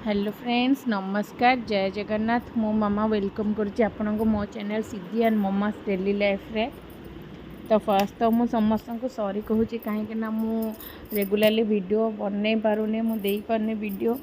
Hello friends नमस्कार जय जगन्नाथ मो मामा वेलकम करुच्ची आपन को मो channel Siddhi and Mama's daily life रे। तो फर्स्ट तो मु समस्त को सॉरी कहूँ कहीं ना मु रेगुलाली वीडियो बनई पारुनी मु देई पारनी वीडियो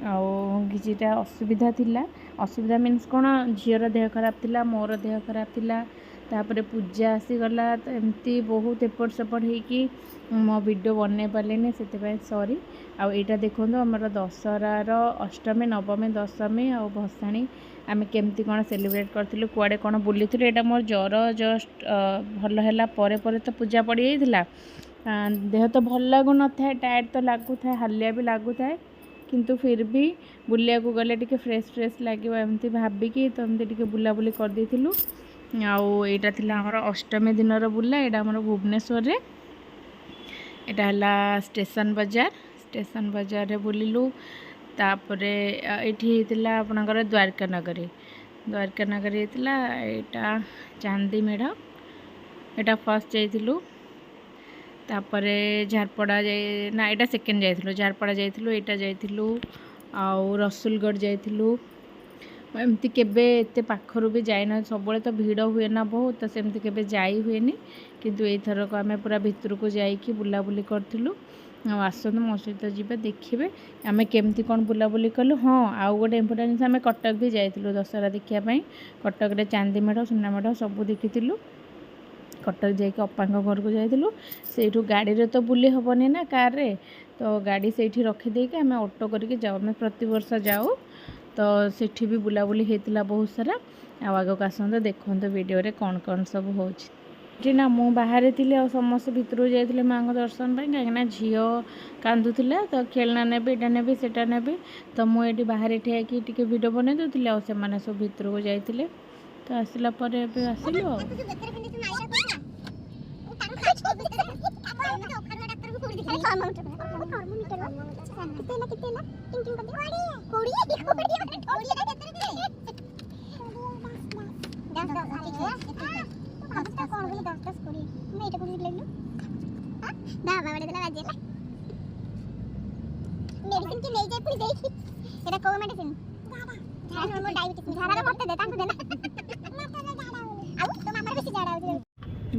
किछिटा असुविधा थिला। असुविधा मीन्स कौन झीर देह खराब थिला मोर देह खराब थिला तापरे पूजा आसीगला तो एमती बहुत एपट सेपट होगी मो वीडियो बनई पारे से सॉरी। आईटा देखो आमर दशहरार अष्टमी नवमी दशमी आ भसाणी आम केमती कौन सेलिब्रेट करूँ कुआड़े कौन बुली यहाँ मोर ज्वर जस्ट भल है तो पूजा पड़ जाता देह तो भल लगुन था टायर्ड तो लगू था हालिया भी लगू था किंतु फिर भी बुलिया गले टी फ्रेश फ्रेश लगे एमती भाविकी तो एमती बुलाबुली कर देलु। आईटा आमर अष्टमी दिन बुला यहाँ आम भुवनेश्वर रे एटा है स्टेशन बजार रे बुलिलु। तापरे ये आपणकर द्वारका नगरी होता यहाँ चांदी मेढ़ यहाँ फर्स्ट जाइलु तापरे झारपड़ा ना यहाँ सेकेंड जाइलु झारपड़ा जाइलु यहाँ जाइलु आउ रसुलगढ़ जाइलु एमती केबे एते पाखरु भी जाइना सब तो भिड़ हुए ना बहुत तो सेमती केबे जाई हुएनी किंतु एथर को आम पूरा भितर को जाइकी बुलाबुली करथिलु। आसतु मो सहित जी देखिए आम केमती कौन बुलाबुली कलु। हाँ आउ गोटे इम्पोर्टाट जिन आम कटक भी जाइलु दशहरा देखापी कटक रे चांदी मेढ़ सुना मेढ़ सब देखिलु। कटक जाइए अप्पा घर को जाइलु से गाड़ी रे तो बुली हेनी ना कार रे तो गाड़ी से रखीदे आम ऑटो करके जाऊ आम प्रति वर्ष जाऊ तो सेठी भी बुलाबुली होता बहुत सारा। आग को आसत देखो वीडियो रे कौन कौन सब हो ना मु बाहर थी समस्त भितर जाते माँ को दर्शन पर कहीं झील कांदुला तो खेलना ने नेबी सेटा नेबी तो मुझे बाहर ठिया कि वीडियो बन दूसरी आने सब भितर को जाते तो आसला आसिलु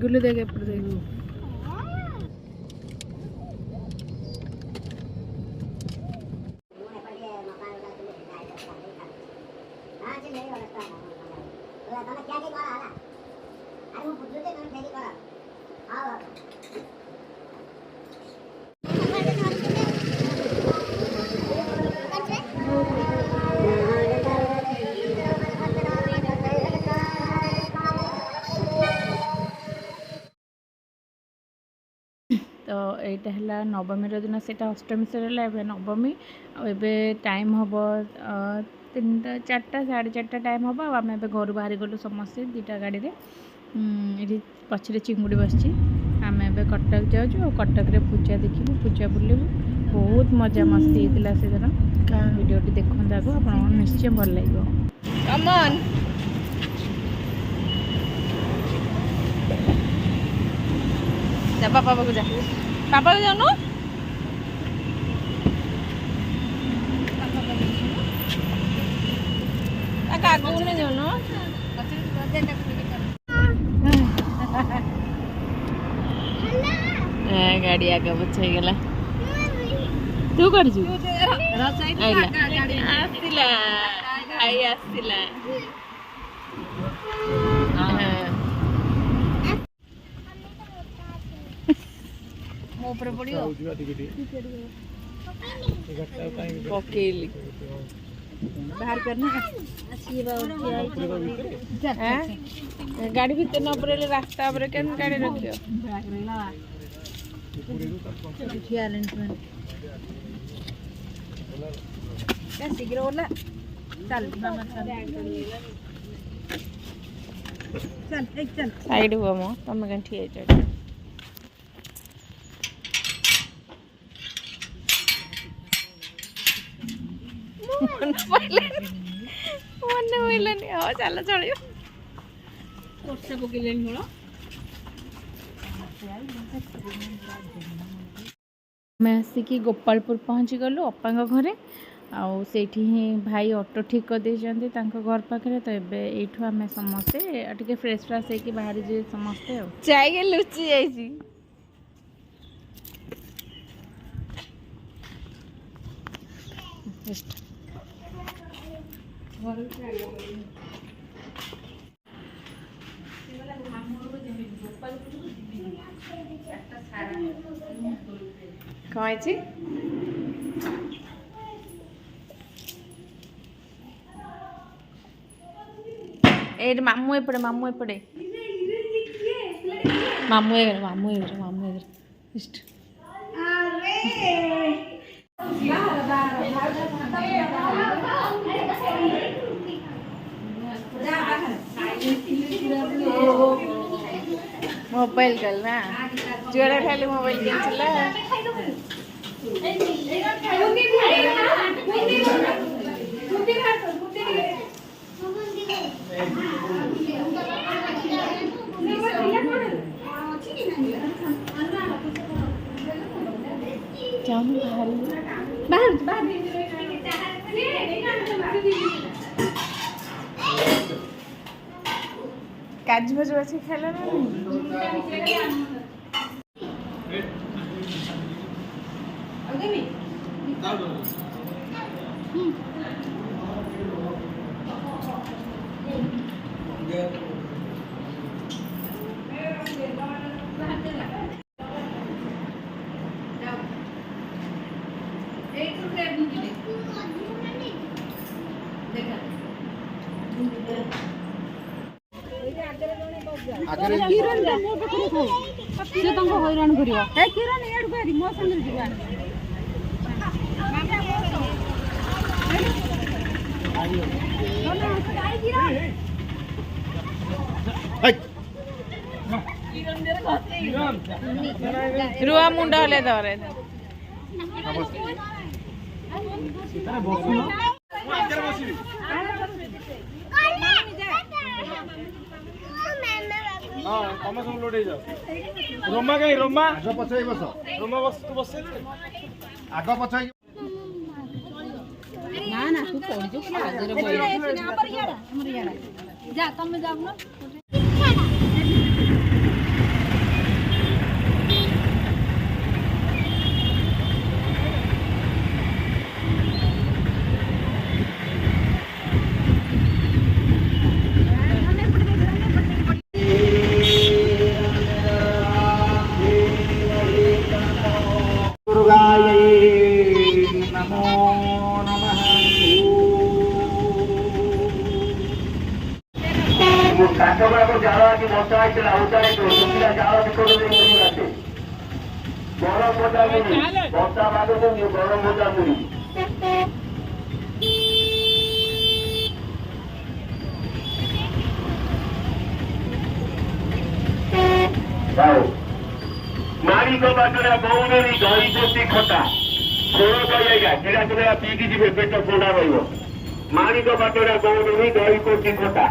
गुलू देखे तो यहाँ है नवमी दिन से अष्टमी से नवमी आए टाइम हम 3टा 4टा 4:30 टाइम हम आम ए घर बाहरी गलु समस्ते 2टा गाड़ी ये पछरे चिंगुड़ी बस आम ए कटक जाऊँ कटक रे पूजा देखू पूजा बुलू बहुत मजा मस्ती होता से दिन वीडियो देखते आगे आप निश्चय भल लगे। कमन जा पापा पाक जा पापा जाऊनु आगू नहीं जाऊनु गाड़ी आगे पछे गला तू कर पकेली बाहर करना गाड़ी भीतर न पड़े रास्ता पर केन गाड़ी रखियो शीघ्र बोला चल चल साइड हुआ मो तुम कहीं ठिया मन पड़े हाँ चल चलो मैं आसिकी गोपालपुर पहुँची गलु अप्पा घरे आउ सेठी ही भाई ऑटो ठीक कर देइछन्ती तांको घर पाखरे तो एबे एठू आमे समस्ते टिके फ्रेश फ्रेश हे कि बाहर जे समस्ते हो चाय के लुचि जाइसी कौन है ए मामू एपड़े मामू एपड़े मामू एगर मामू एगर मामू एगर इष्ट मोबाइल कल ना जोड़ा खाली मोबाइल किनला जाऊँ बाहर बाहर काजू बाजू अच्छी खेला ना हैरान रुआ मुंडा हले दरे रोमा कहीं रोमा आग पछाई बस रोमा बस तू बस आग पछाई ना ना तू पड़ी जो क्या आजरे बोल जा तुम जाओ ना কাঠগড়াকে যাওয়া কি মশা হয়েছিল আউটারে তো সুবিধা যাওয়া কি করে দেই আছে বড় মোটা মুড়ি বর্ষা বাদে বড় মোটা মুড়ি যাও মারিক বাজারে বউনেরই দই বসি খটা ছোড় জায়গা যেটা তুমি পিকি দিবে পেট পোড়া রইব মারিক বাজারে বউনেরই দই বসি খটা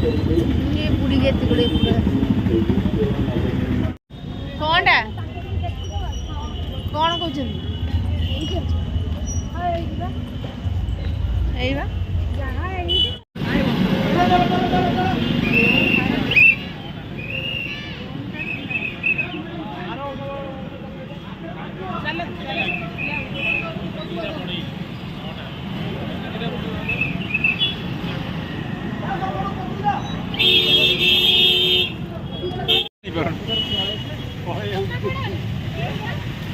ये बुड़ी के तिगड़े पूरा कोनडा कौन कहउछन एइबा जहां एइ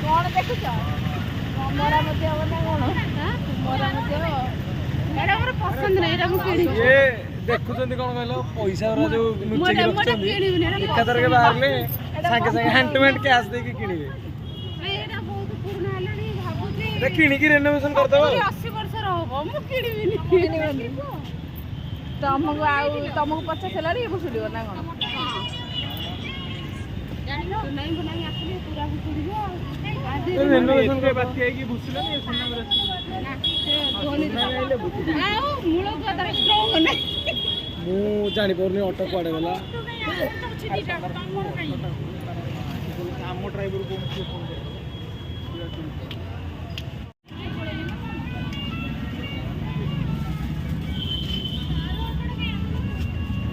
कौन देखुछ मरा मते हो ना कोन मरा मते हो एडा मोर पसंद नै एडा मु किणी ये देखुछन्ती कोन कहलो पैसा रा जो नुची के रखछन्ती एकादर के बाहरले संगे संगे हैंडमेड कैश दे के किणीबे एडा बहुत पुराना हलनी भाबुची रे किणी की रेनोवेशन कर दबो 80 वर्ष रो हो मु किणीबिनी तमको आउ तमको 50 हेला रे बुसुलियो ना कोन तू नहीं बनाई आखिर पूरा बुसुलियो रेनोवेशन के बात है कि बुसुले ने सुनना मेरा ना धोनी आइले बुसुली आउ मूल को तर स्ट्रांग नै मु जानि परनी ऑटो पड़े वाला आमो ड्राइवर को फोन कर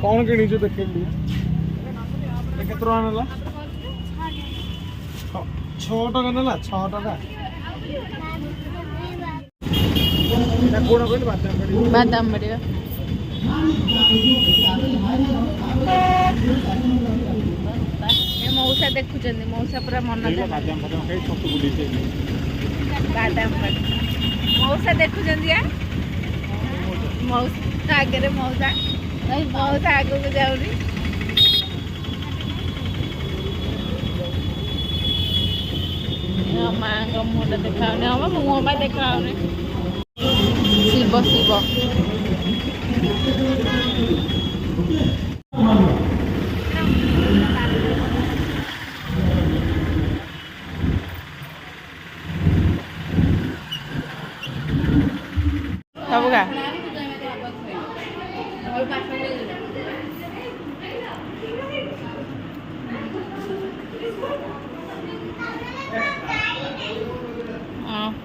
कौन किणी जो देखे केतना आनला 6 टका नेला 6 टका ना कोन कहली बादाम बड़ी मौसा देखुचंदी मौसा पूरा मन बादाम बादाम खाई छोटू बुली से बादाम मौसा देखुचंदी या मौसा आगे रे मौसा मौसा आगे को जाउनी माँ का मुँह देखाने हम मुँह देखाने शिव शिव सबका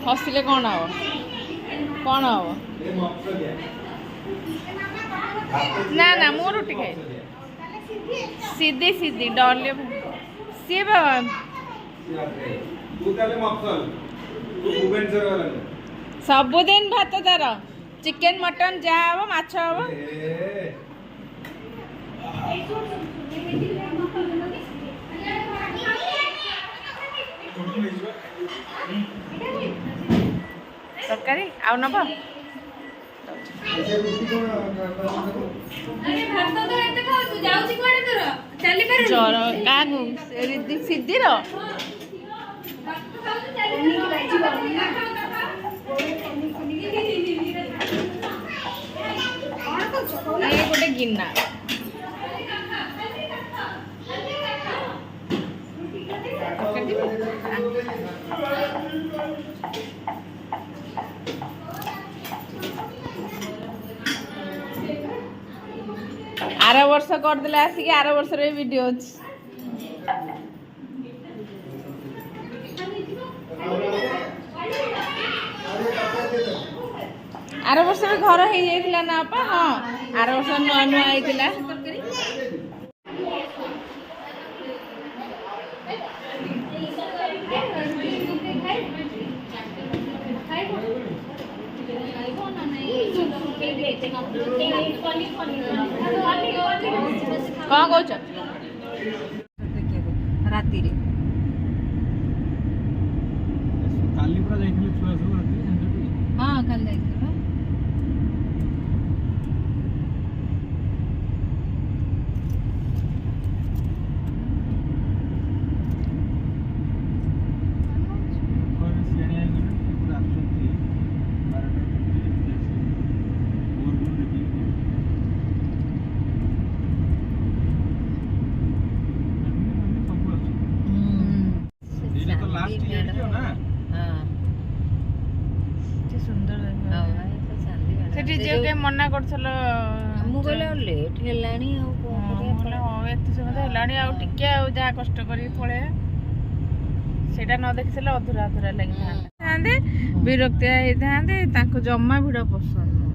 हसिले कौन हम कौन हम ना ना मु रुटी खाई सीधी सीधी डरले सी सबुदिन भात तार चिकेन मटन जहाँ हम माछ हम तरकारी आउ नब जर क्या सिद्धि गोटे गिना आर वर्ष करदे आसिक आर वर्ष वीडियो आर वर्ष घर हो जाइला ना आपा हाँ आर वर्ष नुआ नुआ होइतिला कौन कौच राति काली पूरा जाइले छुआ सब राति हाँ कल जाइले मना कर ମୁଁ କହିଲେ ଆଉ ଲେଟ୍ ହେଲାଣି ଆଉ ଏତେ ସମୟ ତ ହେଲାଣି ଆଉ ଟିକେ ଆଉ ଯାହା କଷ୍ଟ କରିକି ପଳେଇବା ସେଇଟା ନ ଦେଖିଥିଲେ ଅଧୁରା ଅଧୁରା ଲାଗିଥାନ୍ତେ ବିରକ୍ତିଆ ହେଇଥାନ୍ତେ ତାଙ୍କୁ ଜମା ଭିଡ଼ ପସନ୍ଦ ନୁହଁ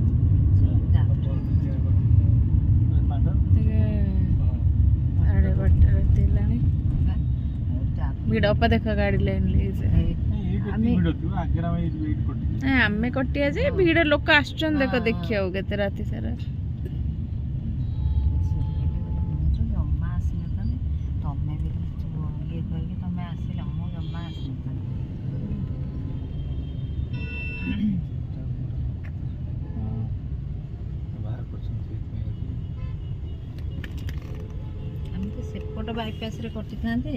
ଟିକେ 12:30 ରାତି ହେଲାଣି ଭିଡ଼ ଅପା ଦେଖ ଗାଡ଼ି ଲାଇନ୍ ଆମେ କଟିଆ ଯେ ଭିଡ଼ ଲୋକ ଆସୁଛନ୍ତି ଦେଖ ଦେଖିବାକୁ କେତେ ରାତି ସାରା ଜମା ଆସିନଥାନ୍ତି ତମେ ବି ଇଏ କରିକି ତମେ ଆସିଲ ମୁଁ ଜମା ଆସିନଥାନ୍ତି ଆମେ ତ ସେପଟ ବାଇପାସରେ କଟିଥାନ୍ତେ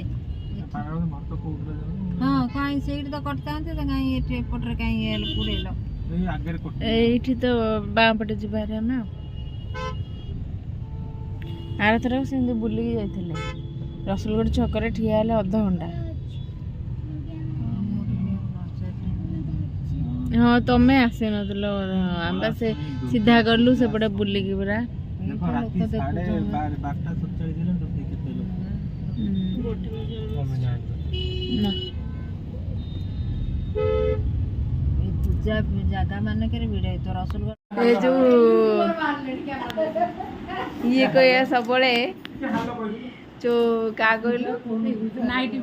ହଁ କାହିଁ ସେଇଠି ତ କଟିଥାନ୍ତେ ତ କାହିଁ ଏଠି ଏପଟରେ କାହିଁ ପୁରେଇଲ ଏଇଠି ତ ବାଁ ପଟେ ଯିବାରେ ଆମେ ଆଉ ଆରଥର ସେମିତି ବୁଲିକି ଯାଇଥିଲେ ରସୁଲଗଡ଼ ଛକରେ ଠିଆ ହେଲେ ଅଧଘଣ୍ଟା ହଁ ତମେ ଆସିନଥିଲ ଆମେ ସେ ସିଧା ଗଲୁ ସେପଟେ ବୁଲିକି ପୁରା ପୂଜା ଜାଗା ମାନଙ୍କରେ ଭିଡ଼ ହେଇଥିବ ରସୁଲଗଡ଼ ଏ ଯୋଉ ଇଏ କହିବା ସବୁବେଳେ ଯୋଉ କାହା କହିଲୁ ନାଇଟ୍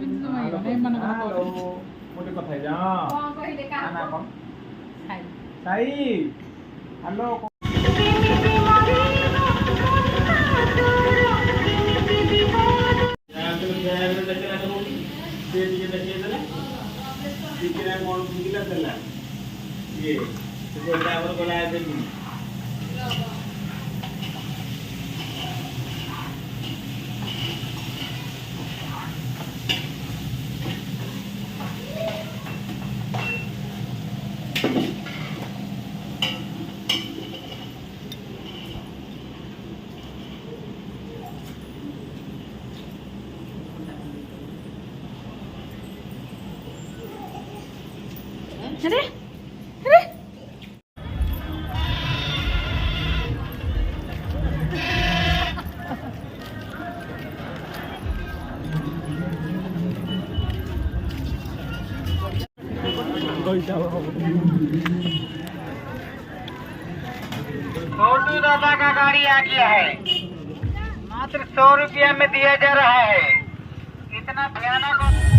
अरे अरे छोटू दादा का गाड़ी आ गया है मात्र 100 रुपया में दिया जा रहा है इतना भयानक